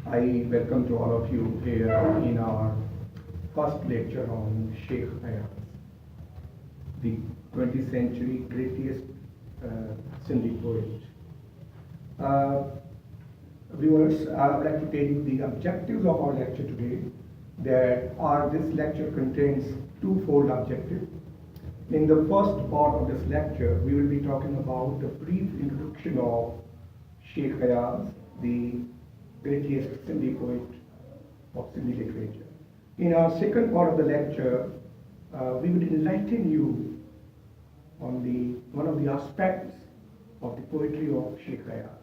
I welcome to all of you here in our first lecture on Sheikh Ayaz, the 20th century greatest Sindhi poet. Viewers, I would like to tell you the objectives of our lecture today. This lecture contains twofold objectives. In the first part of this lecture, we will be talking about a brief introduction of Sheikh Ayaz, the greatest Sindhi poet of Sindhi literature. In our second part of the lecture, we will enlighten you on one of the aspects of the poetry of Sheikh Ayaz.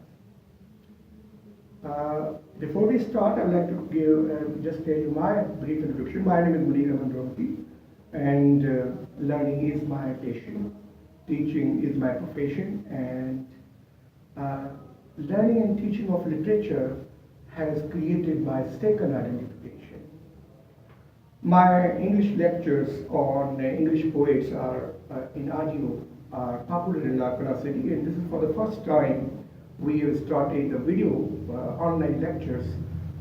Before we start, I would like to just tell you my brief introduction. My name is Muneer, and learning is my passion, teaching is my profession, and learning and teaching of literature has created my second identification. My English lectures on English poets are in audio are popular in Larkana city, and this is for the first time we have started the video online lectures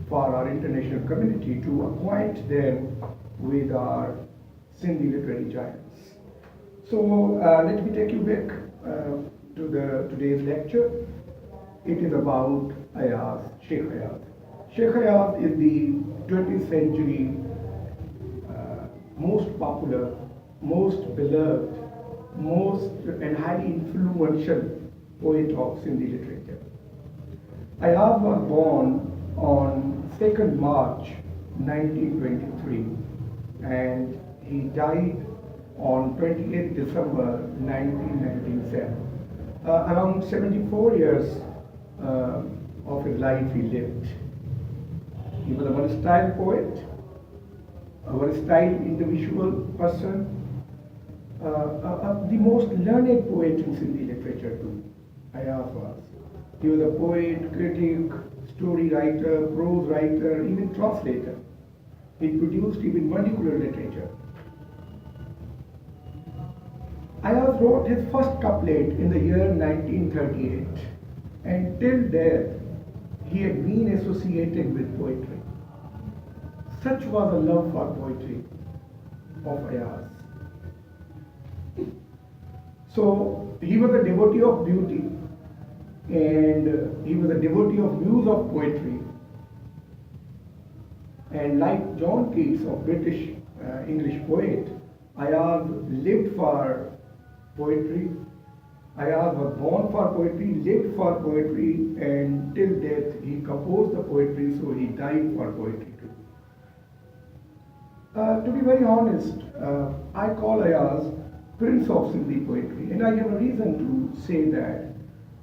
for our international community to acquaint them with our Sindhi literary giants. So let me take you back to today's lecture. It is about Ayaz, Sheikh Ayaz. Sheikh Ayaz is the 20th century most popular, most beloved, most and highly influential poet of Sindhi literature. Ayaz was born on 2nd March 1923 and he died on 28th December 1997. Around 74 years of his life he lived. He was a versatile poet, a versatile individual person, the most learned poet in Sindhi literature too. Ayaz was. He was a poet, critic, story writer, prose writer, even translator. He produced even vernacular literature. Ayaz wrote his first couplet in the year 1938, and till death he had been associated with poetry. Such was the love for poetry of Ayaz. So he was a devotee of beauty, and he was a devotee of muse of poetry. And like John Keats, of British English poet, Ayaz lived for poetry. Ayaz was born for poetry, lived for poetry, and till death he composed the poetry, so he died for poetry too. To be very honest, I call Ayaz Prince of Sindhi poetry, and I have a reason to say that.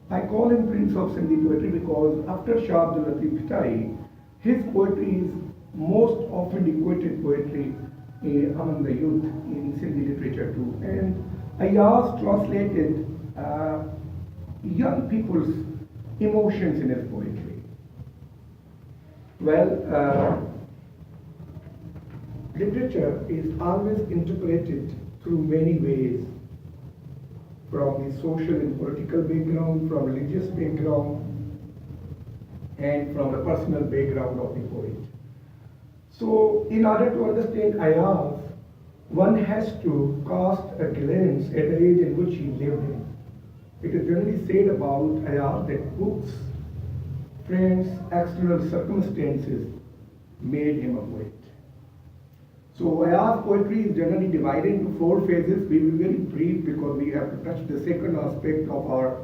I call him Prince of Sindhi poetry because after Shah Abdul Latif Bhittai, his poetry is most often quoted poetry among the youth in Sindhi literature too. And Ayaz translated young people's emotions in his poetry. Well, literature is always interpreted through many ways, from the social and political background, from religious background, and from the personal background of the poet. So in order to understand Ayaz, one has to cast a glance at the age in which he lived in. It is generally said about Ayaz that books, friends, external circumstances made him a poet. So Ayaz poetry is generally divided into 4 phases. We will be very brief because we have to touch the second aspect of our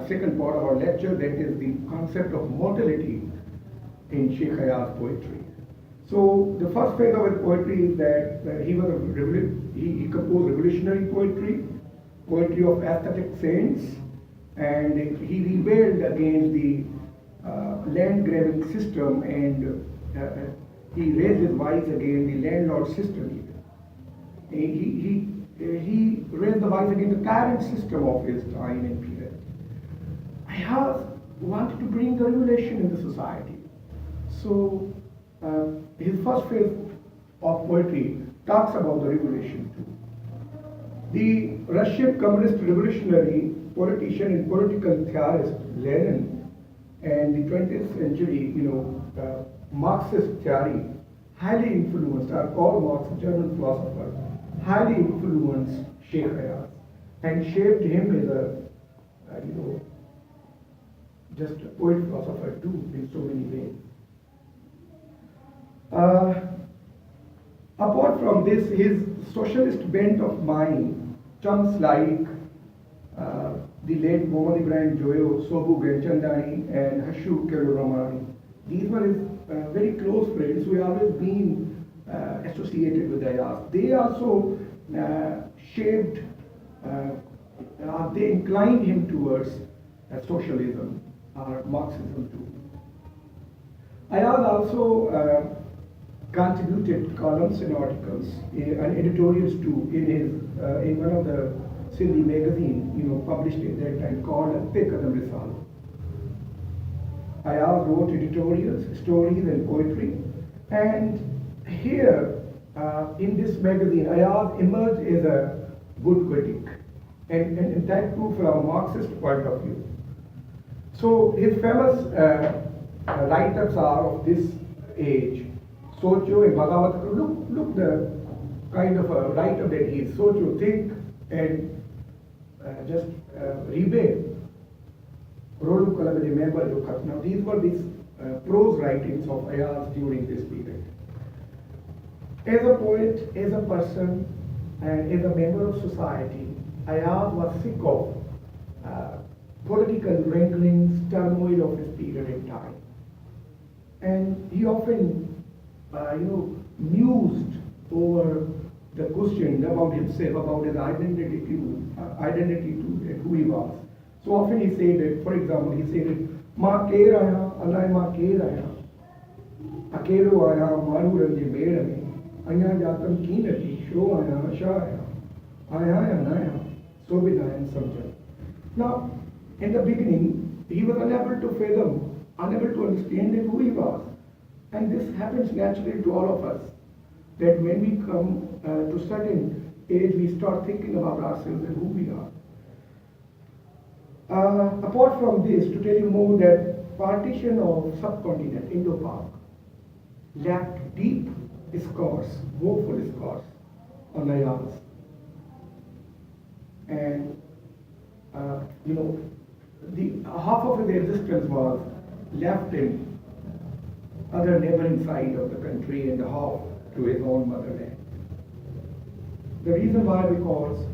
second part of our lecture, that is the concept of mortality in Sheikh Ayaz poetry. So the first phase of his poetry is that he composed revolutionary poetry, poetry of aesthetic saints, and he rebelled against the land grabbing system, and he raised his voice against the landlord system. He raised the voice against the tyrant system of his time and period. Ayaz wanted to bring the revolution in the society. So his first phase of poetry talks about the revolution too. The Russian communist revolutionary politician and political theorist Lenin And the 20th century, Marxist theory highly influenced, or Karl Marx, a German philosopher, highly influenced Sheikh Ayaz and shaped him as just a poet philosopher too in so many ways. Apart from this, his socialist bent of mind, chunks like the late Mohammad Ibrahim Joyo, Sobu Genchandani, and Hashu Keluromani. These were his very close friends who have always been associated with Ayaz. They also shaped, they inclined him towards socialism or Marxism too. Ayaz also contributed columns and articles and editorials too in one of the Sindhi magazine, published at that time called Pekadam Risal. Ayaz wrote editorials, stories, and poetry, and here in this magazine, Ayaz emerged as a good critic, and that too from a Marxist point of view. So his famous write-ups are of this age. Socho and Bhagavat, look the kind of a writer that he is. Socho, think and just rebel. Rolu Kalabade Member Lukhat. Now these were these prose writings of Ayaz during this period. As a poet, as a person, and as a member of society, Ayaz was sick of political wranglings, turmoil of his period in time. And he often mused over the question about himself, about his identity too, and who he was. So often he said that, for example, he said that, Ma ke raya, Allah ma ke raya, akelo aya, maru ranji medame, anya jatam keenati, shro aya, shaya, aya naya, sobinaya and samja. Now, in the beginning, he was unable to fathom, unable to understand who he was. And this happens naturally to all of us, that when we come to certain age, we start thinking about ourselves and who we are. Apart from this, to tell you more, that partition of subcontinent, Indo-Pak, left deep scars, woeful scars on Ayaz. And, the half of the resistance was left in other neighboring side of the country and half to his own motherland. The reason why, because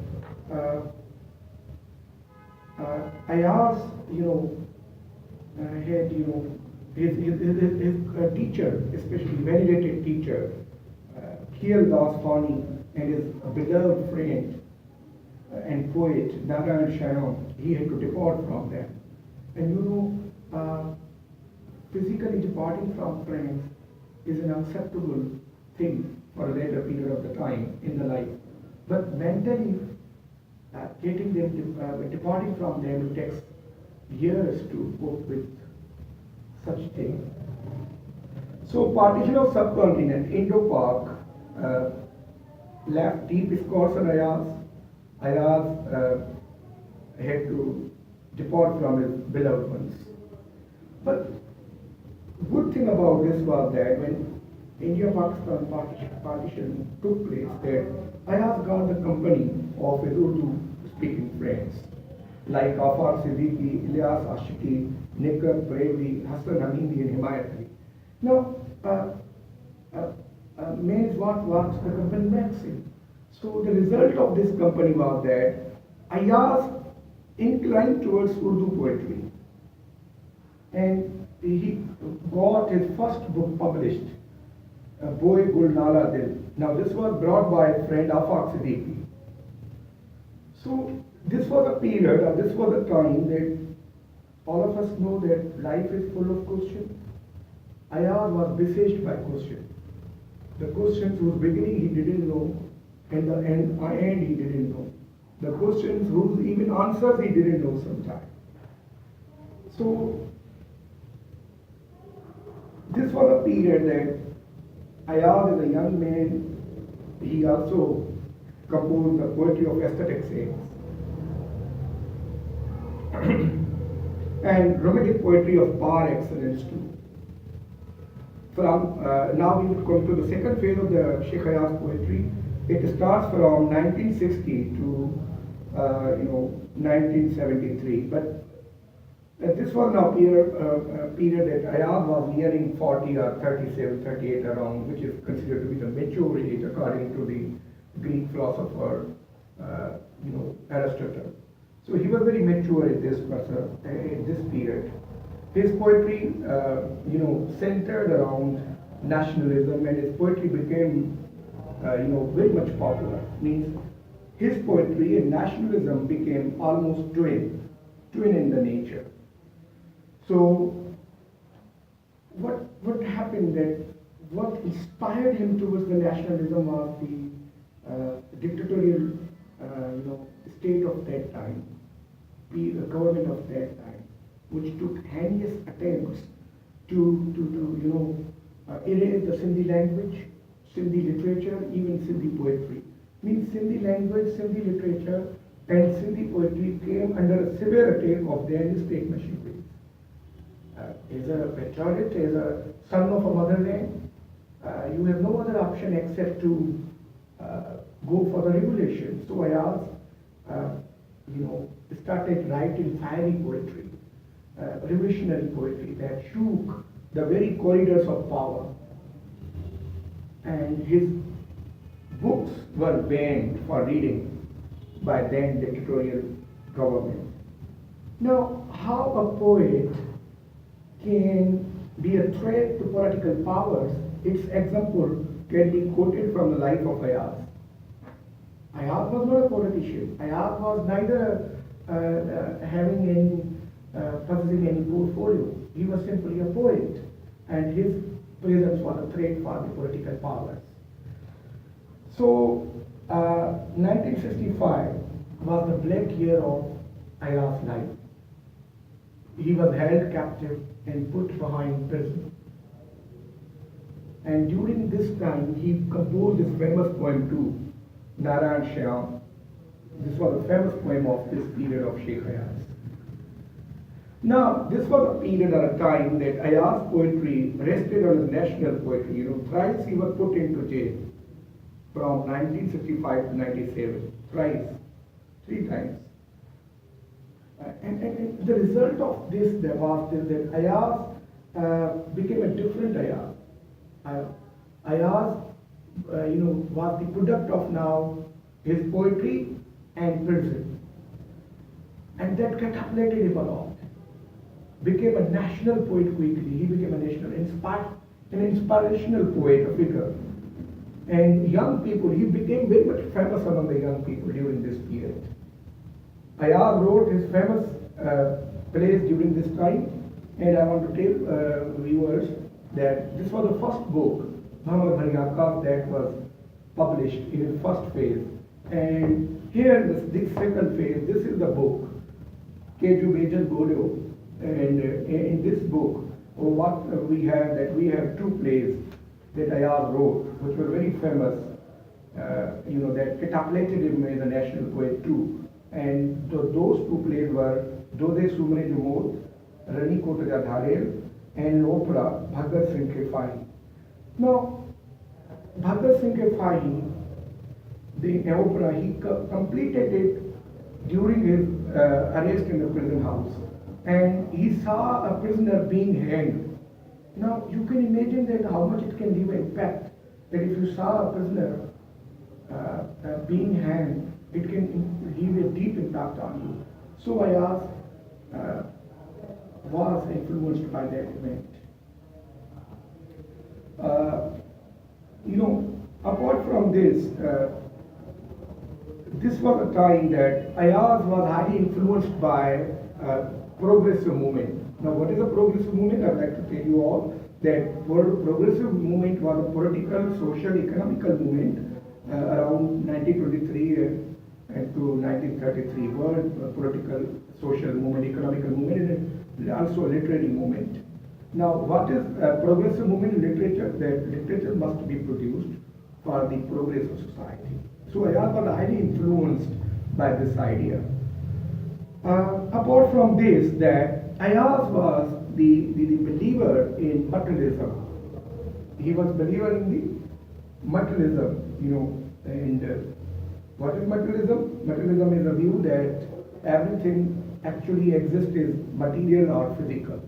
Ayaz, had, his teacher, especially venerated teacher, Khiyal Das Fani, and his beloved friend and poet Narayan Shyam, he had to depart from them. And physically departing from friends is an acceptable thing for a later period of the time in the life. But mentally, getting them, departing from them takes years to cope with such things. So partition of subcontinent, Indo-Pak, left deep scars on Ayaz. Ayaz had to depart from his beloved ones. But good thing about this was that when India-Pakistan partition took place, that Ayaz got the company of his Urdu-speaking friends like Afar Siddiqui, Ilyas Ashiki, Nikar Previ, Hassan Hamidi, and Himayat Ali. Now, means what the company makes him. So the result of this company was that Ayaz inclined towards Urdu poetry, and he got his first book published, Boy Gul Nala Dil. Now this was brought by a friend Afaq Siddiqui. So this was a period, or this was a time that all of us know that life is full of questions. Ayaz was besieged by questions. The questions whose beginning he didn't know, and the end he didn't know. The questions whose even answers he didn't know sometimes. So this was a period that Ayaz, as a young man, he also composed the poetry of aesthetic saints. and romantic poetry of par excellence too. From now we would come to the second phase of the Sheikh Ayaz poetry. It starts from 1960 to 1973. But this was now period that Ayaz was nearing 40 or 37, 38 around, which is considered to be the mature age according to the Greek philosopher, Aristotle. So he was very mature in this period. His poetry, centered around nationalism, and his poetry became, very much popular. Means his poetry and nationalism became almost twin in the nature. So what happened that what inspired him towards the nationalism was the dictatorial, state of that time, the government of that time, which took heinous attempts to erase the Sindhi language, Sindhi literature, even Sindhi poetry. Means Sindhi language, Sindhi literature, and Sindhi poetry came under a severe attack of the state machinery. As a patriot, as a son of a motherland, you have no other option except to go for the revolution. So Ayaz, started writing fiery poetry, revolutionary poetry that shook the very corridors of power. And his books were banned for reading by then dictatorial government. Now, how a poet can be a threat to political powers, its example can be quoted from the life of Ayaz. Ayaz was not a politician. Ayaz was neither possessing any portfolio. He was simply a poet, and his presence was a threat for the political powers. So, 1965 was the black year of Ayaz's life. He was held captive and put behind prison. And during this time, he composed this famous poem too, Narayan Shyam. This was a famous poem of this period of Sheikh Ayaz. Now, this was a period or a time that Ayaz's poetry rested on his national poetry. Thrice he was put into jail from 1965 to 97. Thrice. 3 times. And the result of this was that Ayaz became a different Ayaz. Ayaz, was the product of now his poetry and prison. And that catapulted him a lot. Became a national poet quickly. He became a national, an inspirational poet, a figure. And young people, he became very much famous among the young people during this period. Ayaz wrote his famous plays during this time, and I want to tell viewers that this was the first book, Muhammad Bharyaka, that was published in its first phase. And here, this second phase, this is the book, Keju Major Golio. And in this book, what we have, that we have 2 plays that Ayaz wrote, which were very famous, that catapulted him as a national poet too. And those 2 plays were Dode Sumre Jumot, Rani Kotaja Dharel, and opera Bhagat Singh Ke Fahi. Now, Bhagat Singh Ke Fahi, the opera, he completed it during his arrest in the prison house. And he saw a prisoner being hanged. Now, you can imagine that how much it can leave an impact. That if you saw a prisoner being hanged, it can leave a deep impact on you. So Ayaz was influenced by that event. Apart from this, this was a time that Ayaz was highly influenced by progressive movement. Now, what is a progressive movement? I would like to tell you all that progressive movement was a political, social, economical movement around 1923 and to 1933. World political, social movement, economical movement, and also a literary movement. Now, what is a progressive movement in literature? That literature must be produced for the progress of society. So Ayaz was highly influenced by this idea. Apart from this, that Ayaz was the believer in materialism. He was believer in the materialism, and what is materialism? Materialism is a view that everything actually exists is material or physical.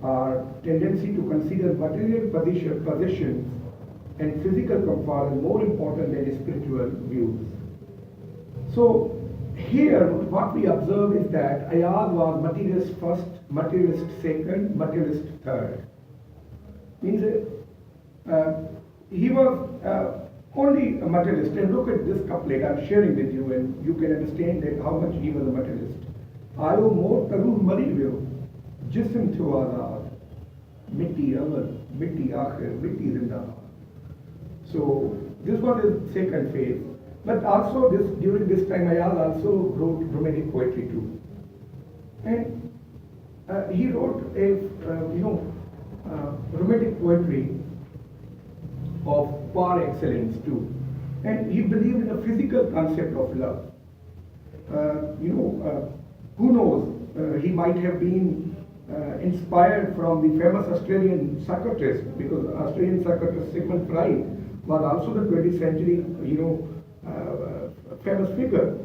Our tendency to consider material positions and physical comfort is more important than spiritual views. So here what we observe is that Ayaz was materialist first, materialist second, materialist third. Means he was only a materialist. And look at this couplet I'm sharing with you, and you can understand that how much he was a materialist. Ayo mort taruh mari vyo, jism thyo azad, mitti awal, mitti akhir, mitti zindabad. So this one is second phase. But also during this time Ayaz also wrote romantic poetry too. And he wrote a romantic poetry of par excellence too. And he believed in a physical concept of love. Who knows, he might have been inspired from the famous Australian psychiatrist, because Australian psychiatrist Sigmund Freud was also the 20th century, famous figure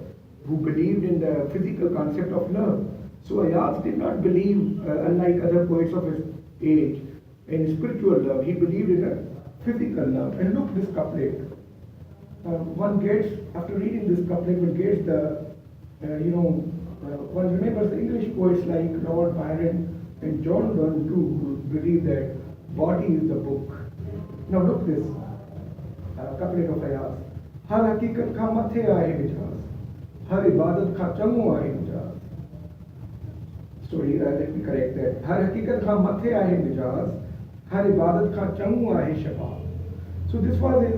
who believed in the physical concept of love. So Ayaz did not believe, unlike other poets of his age, in spiritual love. He believed in a physical love. And look this couplet. One gets, after reading this couplet, one gets the, one remembers the English poets like Lord Byron and John Donne too, who believe that body is the book. Now look this couplet of Ayaz. हर हकीकत का मथे आए मिजाज, हर इबादत का चंगू आए मिजाज. Sorry, let me correct that. हर हकीकत का मथे आए मिजाज, हर इबादत का चंगू आए शबाब. So this was his,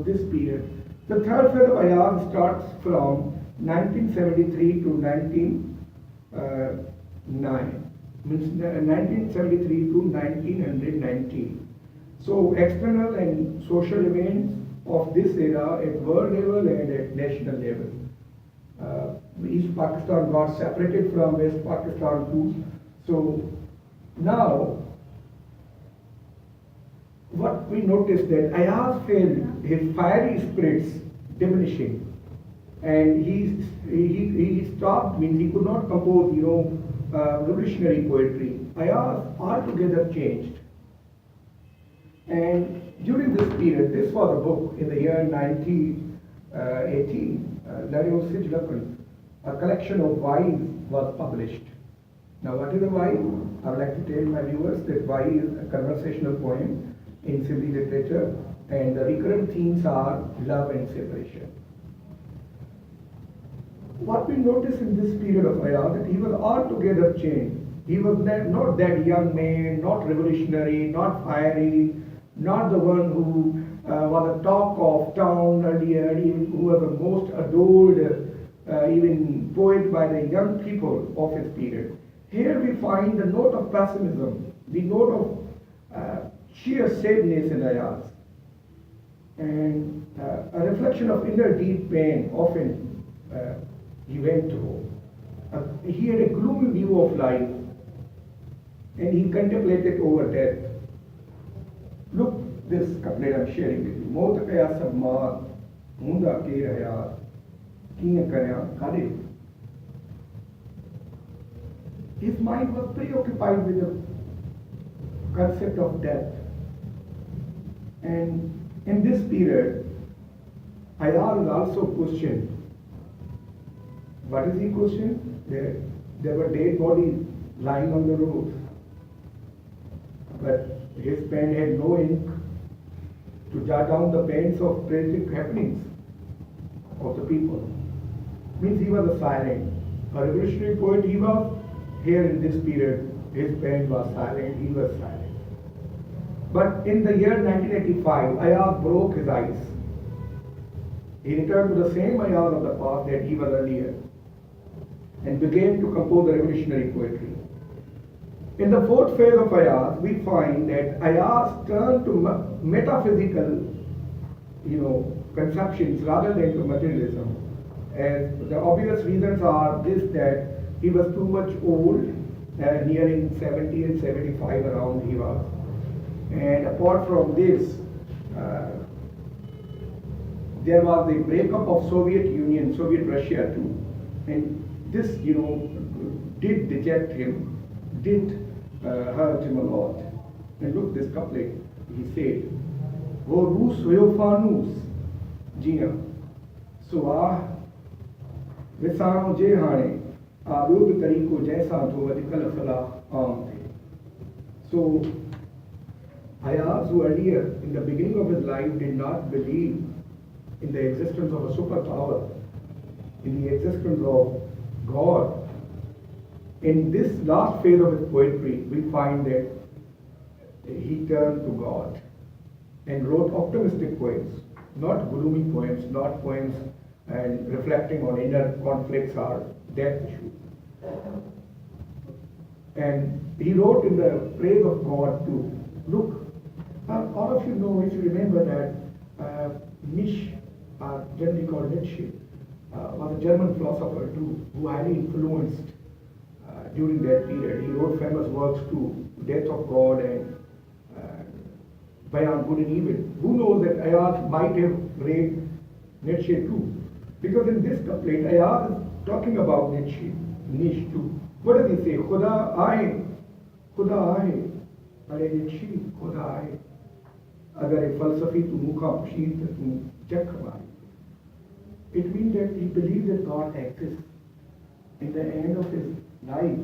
this period. The third phase of Ayaz starts from 1973 to 1909. Means 1973 to 1919. So external and social events of this era at world level and at national level. East Pakistan got separated from West Pakistan too. So now what we noticed that Ayaz felt his fiery spirits diminishing, and he stopped, means he could not compose revolutionary poetry. Ayaz altogether changed. And during this period, this was a book in the year 1918, Larios Sijlakan, a collection of Wise was published. Now what is a Wise? I would like to tell my viewers that Wise is a conversational poem in Sindhi literature, and the recurrent themes are love and separation. What we notice in this period of Ayaz, that he was altogether changed. He was not that young man, not revolutionary, not fiery, not the one who was a talk of town earlier, even who was the most adored even poet by the young people of his period. Here we find the note of pessimism, the note of sheer sadness in Ayaz, and a reflection of inner deep pain often he went through. He had a gloomy view of life, and he contemplated over death. Look this couplet I'm sharing with you. Maut kaya sab maar, hunda ke hayat, kiya kaya kare. His mind was preoccupied with the concept of death. And in this period, Ayaz also questioned. What is he questioned? There were dead bodies lying on the road. But his pen had no ink to jot down the pains of tragic happenings of the people. Means he was a silent. A revolutionary poet he was. Here in this period, his pen was silent, he was silent. But in the year 1985, Ayaz broke his ice. He returned to the same Ayaz of the past that he was earlier, and began to compose the revolutionary poetry. In the fourth phase of Ayaz, we find that Ayaz turned to metaphysical, conceptions rather than to materialism. And the obvious reasons are this, that He was too much old, nearing 70 and 75 around he was. And apart from this, there was the breakup of Soviet Union, Soviet Russia too. And this, did deject him, did hurt him a lot. And look, this couplet, he said, "Wo Rus hoyo fanus, jiya, suah, visano je hane, abud tariko jaisa to vadikal fala aam the." So, Ayaz, who earlier, in the beginning of his life, did not believe in the existence of a superpower, in the existence of God, in this last phase of his poetry, we find that he turned to God and wrote optimistic poems, not gloomy poems, not poems and reflecting on inner conflicts or death issues. And he wrote in the praise of God too. Look, all of you know, if you remember that Nietzsche, generally called Nietzsche, was a German philosopher too, who highly influenced during that period. He wrote famous works too, Death of God and Beyond Good and Evil. Who knows that Ayaz might have read Nietzsche too? Because in this couplet, Ayaz is talking about Nietzsche too. What does he say? Khuda aaye, ale Nietzsche, Khuda aaye. Agar a falsafi tu mukha pushid tu chak khamai. It means that he believed that God exists. In the end of his life,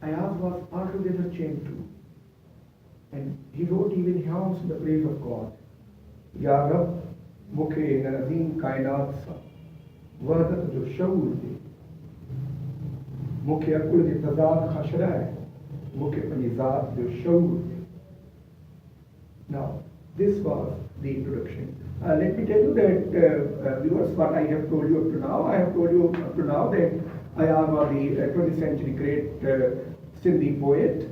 Ayaz was altogether changed too. And he wrote even hymns in the praise of God. Ya Rab, mukhe nazim kainat sa, wahdat jo shaur de, mukhe akul de tazad khashra hai, mukhe panizat jo shaur de. Now, this was the introduction. Let me tell you that, viewers, what I have told you up to now. I have told you up to now that Ayaz was the 20th century great Sindhi poet.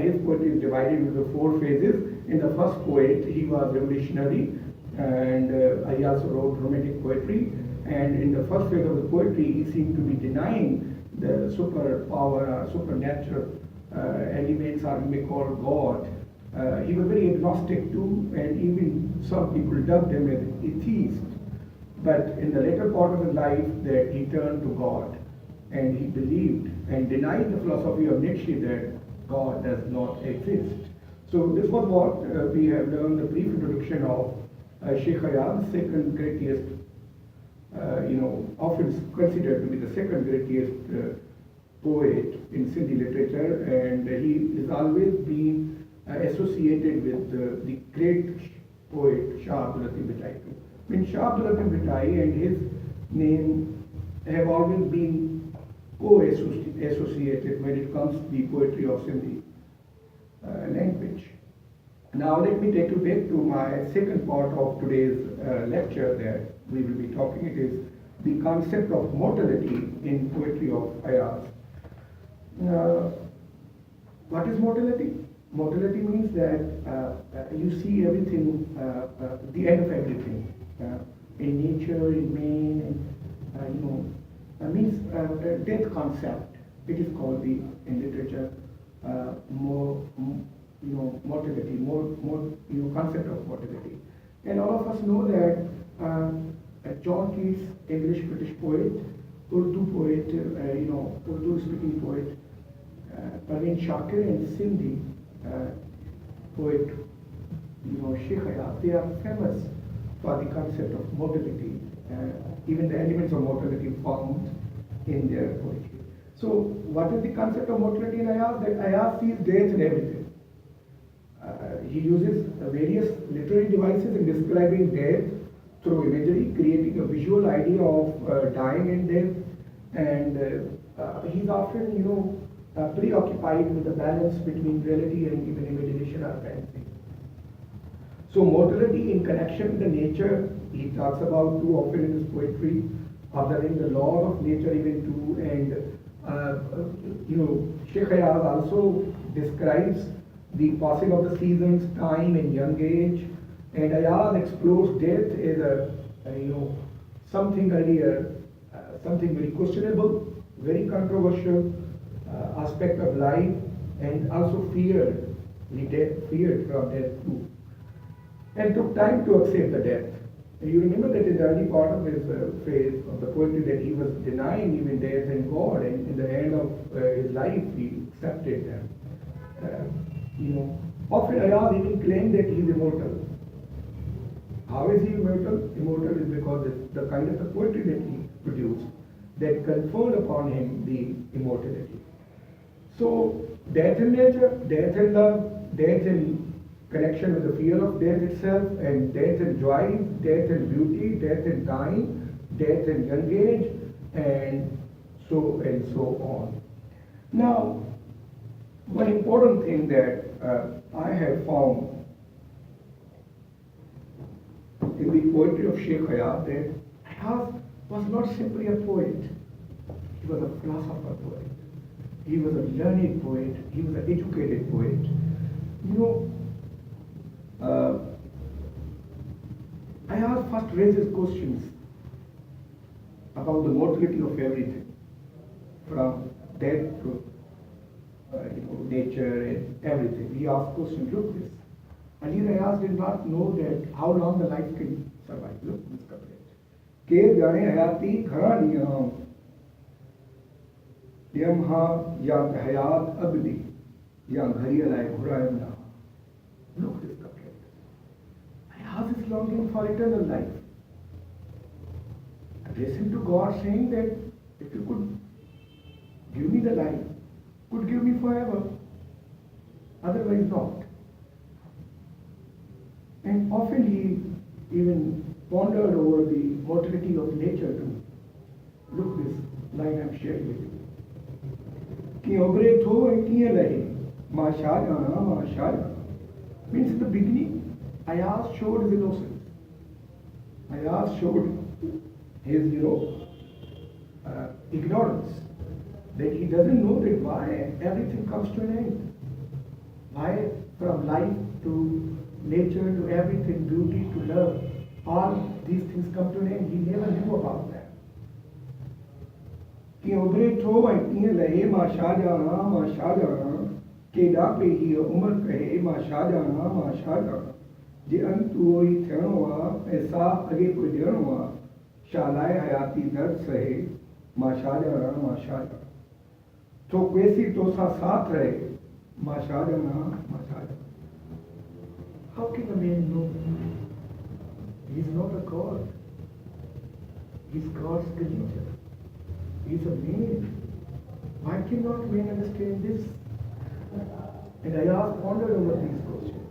His poetry is divided into 4 phases. In the first poet, he was revolutionary, and Ayaz wrote romantic poetry. And in the first phase of the poetry, he seemed to be denying the superpower, supernatural elements, or we may call God. He was very agnostic too, and even some people dubbed him as an atheist. But in the later part of his life, that he turned to God, and he believed and denied the philosophy of Nietzsche that God does not exist. So this was what we have learned, the brief introduction of Sheikh Ayaz, second greatest, often considered to be the second greatest poet in Sindhi literature, and he has always been associated with the great poet Shah Abdul Latif Bhittai. I mean, Shah Abdul Latif Bhittai and his name have always been co-associated when it comes to the poetry of Sindhi language. Now let me take you back to my second part of today's lecture that we will be talking. It is the concept of mortality in poetry of Ayaz. What is mortality? Mortality means that you see everything, the end of everything. In nature, in man, means death concept. It is called in literature mortality, concept of mortality. And all of us know that John Keats, English British poet, Urdu poet, Urdu speaking poet, Parveen Shakir, and Sindhi poet, Sheikh Ayaz, they are famous for the concept of mortality, even the elements of mortality found in their poetry. So, what is the concept of mortality in Ayaz? That Ayaz sees death in everything. He uses various literary devices in describing death through imagery, creating a visual idea of dying and death, and he's often, preoccupied with the balance between reality and even imagination or fantasy. So mortality in connection with the nature, he talks about too often in his poetry, observing the law of nature even too, and Sheikh Ayaz also describes the passing of the seasons, time and young age, and Ayaz explores death as something earlier, something very questionable, very controversial aspect of life, and also feared, feared from death too, and took time to accept the death. And you remember that in the early part of his phase of the poetry that he was denying even death and God, and in the end of his life he accepted them. Often Ayaz even claimed that he is immortal. How is he immortal? Immortal is because of the kind of the poetry that he produced that conferred upon him the immortality. So, death in nature, death in love, death in connection with the fear of death itself, and death in joy, death in beauty, death in time, death in young age, and so on. Now, one important thing that I have found in the poetry of Sheikh Ayaz, that Ayaz was not simply a poet, he was a philosopher poet. He was a learned poet, he was an educated poet. Ayaz first raises questions about the mortality of everything, from death to nature and everything. He asked questions, look this. Ali Ayaz did not know that how long the life can survive. Look this couplet. Ke jane hayati khara niyam yamha ya hayat abdi ya ghari alai ghurayam na. Look this couplet. Ayaz is longing for eternal life. Listen to God saying that if you could give me the life, could give me forever, otherwise not. And often he even pondered over the mortality of nature too. Look this line I'm sharing with you. Ki ogre tho and kiya lahe, ma shajana, ma shajana. Means in the beginning, Ayaz showed his innocence. Ayaz showed his, ignorance, that he doesn't know that why everything comes to an end. Why from life to nature to everything, beauty to love, all these things come to an end. He never knew about that. Ki ubre tho and kiya lahe ma shajana, ma shajana, ke da pe hi umar kahe ma shajana, ma shajana. Je antu hoi thyanwa, aisa age koi dyanwa, shalai hayati dard sahe, ma shajana, ma shajana. तो कैसी तो सा साथ रहे माँ शाहजहां माँ Shahjahan. How can a man know? He is not a god. He is God's creature. He is a man. Why cannot man understand this? And Ayaz pondered over these questions.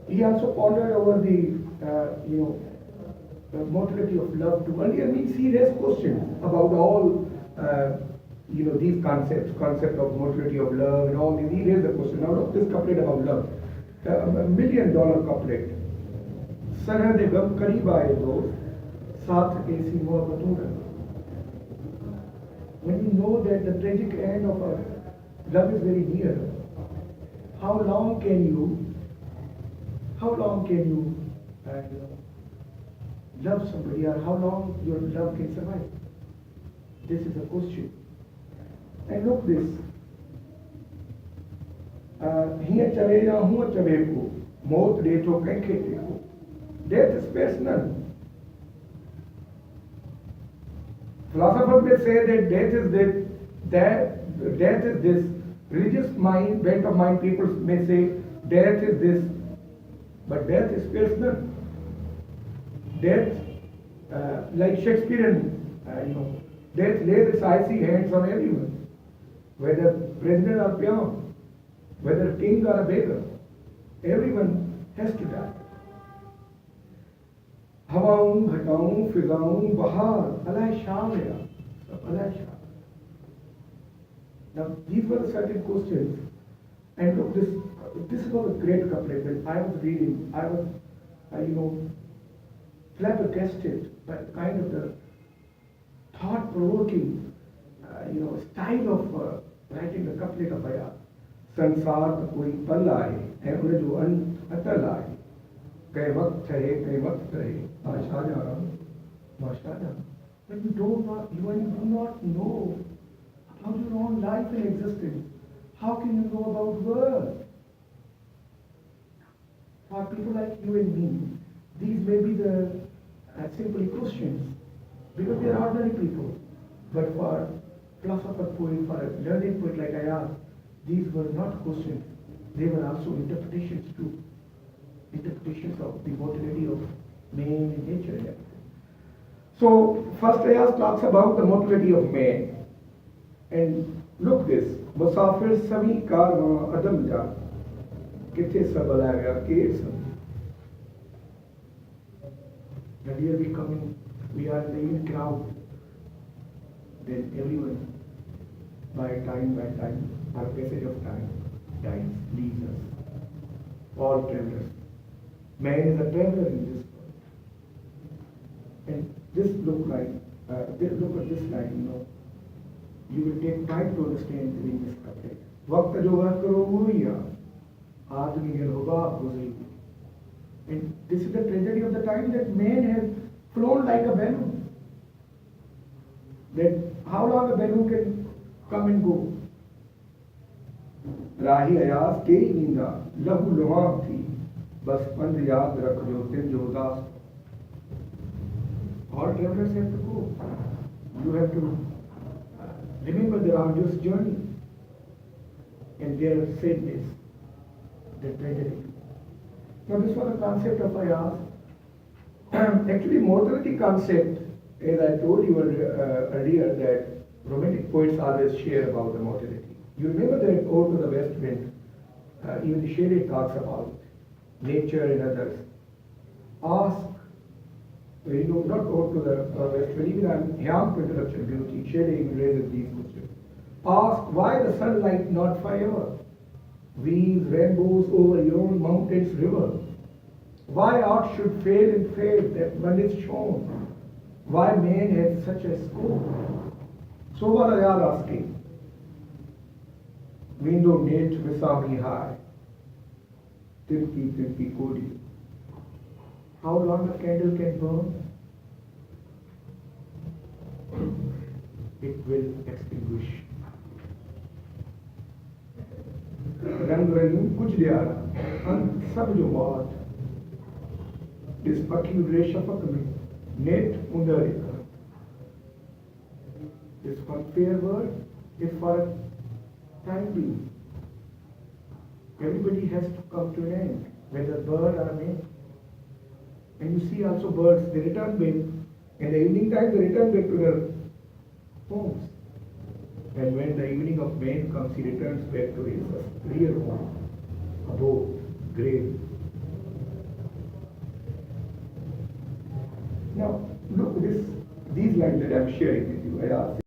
He also pondered over the mortality of love too. Earlier means he raised questions about all these concept of mortality of love and all these. He raised the question. Now look this couplet about love, $1 million couplet. सरहद गम करीब आए दोस्त साथ ऐसी मोहब्बतों का. When you know that the tragic end of our love is very near, how long can you love somebody, or how long your love can survive? This is a question. And look this. Here chale na hua chale ko, maut de to kankhe ko. Death is personal. Philosophers may say that death is this. Religious mind, bent of mind people may say death is this. But death is personal. Death, like Shakespearean, death lays its icy hands on everyone, whether president or peon, whether king or a beggar. Everyone has to die. हवाऊं घटाऊं फिजाऊं बहार अलाए शाम या सब अलाए शाम. Now these were the certain questions, and look, this was a great couplet. When I was reading, I was flabbergasted by kind of the thought-provoking style of writing the couplet of Ayaz. संसार का कोई पल आए है उन्हें जो अटल आए कई वक्त रहे माशा जाना. When you when you do not know about your own life and existence, how can you know about world? For people like you and me, these may be the simple questions, because they are ordinary people. But for philosopher poet, for a learned poet like Ayaz, these were not questions. They were also interpretations too. Interpretations of the mortality of man and nature and everything. So first Ayaz talks about the mortality of man. And look this, Musafir Sami Karma Adam Ja, Kithe Sabalaga Kids. And we are becoming, we are in the crowd. Then everyone, by time, by passage of time, dies, leaves us. All travelers. Man is a traveler in this world. And this look at this line, you will take time to understand reading this couple. वक्त जो वह करो वो ही आदमी होगा गुजरी. And this is the tragedy of the time, that man has flown like a balloon. That how long a balloon can come and go. राही अयाज के नींदा लहू लुहाम थी बस पंद याद रख जो तिन जो उदास. All travelers have to go. You have to remember the arduous journey and their sadness, their tragedy. Now this was the concept of Ayaz. Actually, mortality concept, as I told you earlier, that romantic poets always share about the mortality. You remember that Ode to the West Wind, even the Shelley talks about nature and others. Ask, not Ode to the West Wind, even on Hymn to Intellectual Beauty, Shelley even raises these questions. Ask why the sunlight not forever weaves rainbows over yon mountain's river. Why art should fail and fade that one is shown. Why man has such a scope. So what are you asking? Window net Visami high. Tilki Kodi. How long a candle can burn? It will extinguish. रंग रंगीन कुछ दियारा अंत सब जो बात इस पकी उड़े शफक में net उंदर this one fair word is for a time being. Everybody has to come to an end, whether bird or man. And you see also birds, they return back in the evening time, they return back to their homes. And when the evening of man comes, he returns back to his real home, abode, grave. Now, look these lines that I am sharing with you. I ask